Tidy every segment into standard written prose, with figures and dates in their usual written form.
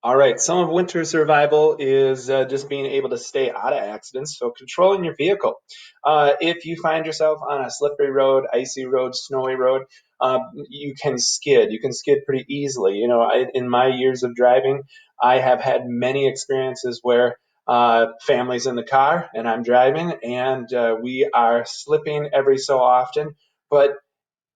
All right, some of winter survival is just being able to stay out of accidents, so controlling your vehicle. If you find yourself on a slippery road, icy road, snowy road, you can skid. You can skid pretty easily. In my years of driving, I have had many experiences where families in the car and I'm driving, and we are slipping every so often. But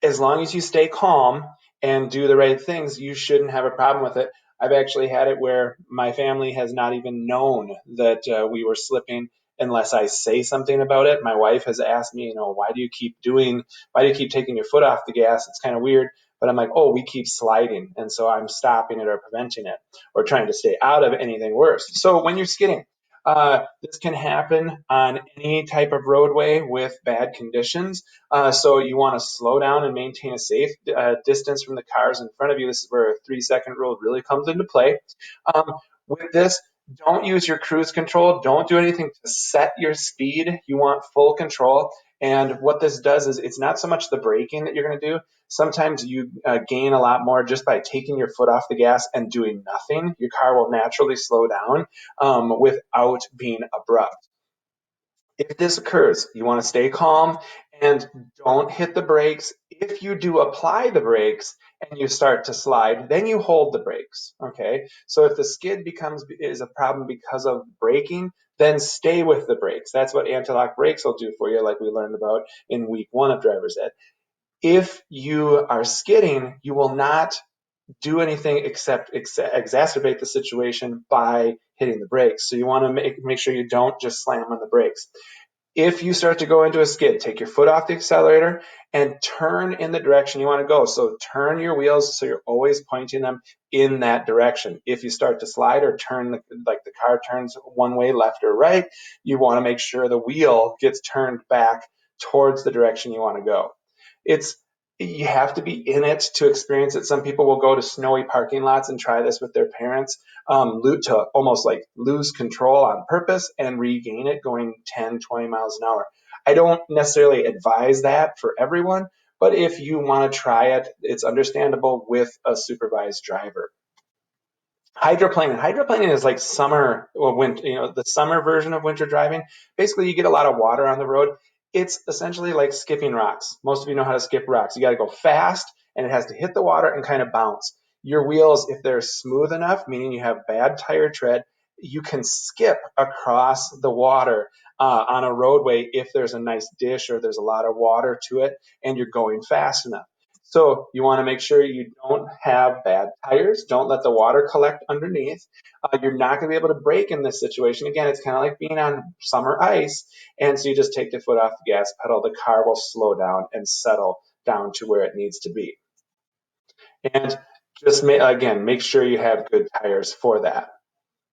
as long as you stay calm and do the right things, you shouldn't have a problem with it. I've actually had it where my family has not even known that we were slipping unless I say something about it. My wife has asked me, why do you keep taking your foot off the gas? It's kind of weird. But I'm like, oh, we keep sliding. And so I'm stopping it or preventing it or trying to stay out of anything worse. So when you're skidding, this can happen on any type of roadway with bad conditions. So you want to slow down and maintain a safe distance from the cars in front of you. This is where a 3-second rule really comes into play. With this, don't use your cruise control. Don't do anything to set your speed. You want full control. And what this does is it's not so much the braking that you're going to do. Sometimes you gain a lot more just by taking your foot off the gas and doing nothing. Your car will naturally slow down without being abrupt. If this occurs, you want to stay calm and don't hit the brakes. If you do apply the brakes and you start to slide, then you hold the brakes. Okay. So if the skid is a problem because of braking, then stay with the brakes. That's what anti-lock brakes will do for you, like we learned about in week 1 of driver's ed. If you are skidding, you will not do anything except exacerbate the situation by hitting the brakes. So you want to make sure you don't just slam on the brakes. If you start to go into a skid, take your foot off the accelerator and turn in the direction you want to go. So turn your wheels so you're always pointing them in that direction. If you start to slide or turn, like the car turns one way, left or right, you want to make sure the wheel gets turned back towards the direction you want to go. It's You have to be in it to experience it. Some people will go to snowy parking lots and try this with their parents, to almost like lose control on purpose and regain it going 10, 20 miles an hour. I don't necessarily advise that for everyone, but if you want to try it, it's understandable with a supervised driver. Hydroplaning is like summer or winter, the summer version of winter driving. Basically, you get a lot of water on the road. It's essentially like skipping rocks. Most of you know how to skip rocks. You got to go fast and it has to hit the water and kind of bounce. Your wheels, if they're smooth enough, meaning you have bad tire tread, you can skip across the water on a roadway if there's a nice dish or there's a lot of water to it and you're going fast enough. So you want to make sure you don't have bad tires. Don't let the water collect underneath. You're not going to be able to brake in this situation. Again, it's kind of like being on summer ice. And so you just take the foot off the gas pedal. The car will slow down and settle down to where it needs to be. And just again, make sure you have good tires for that.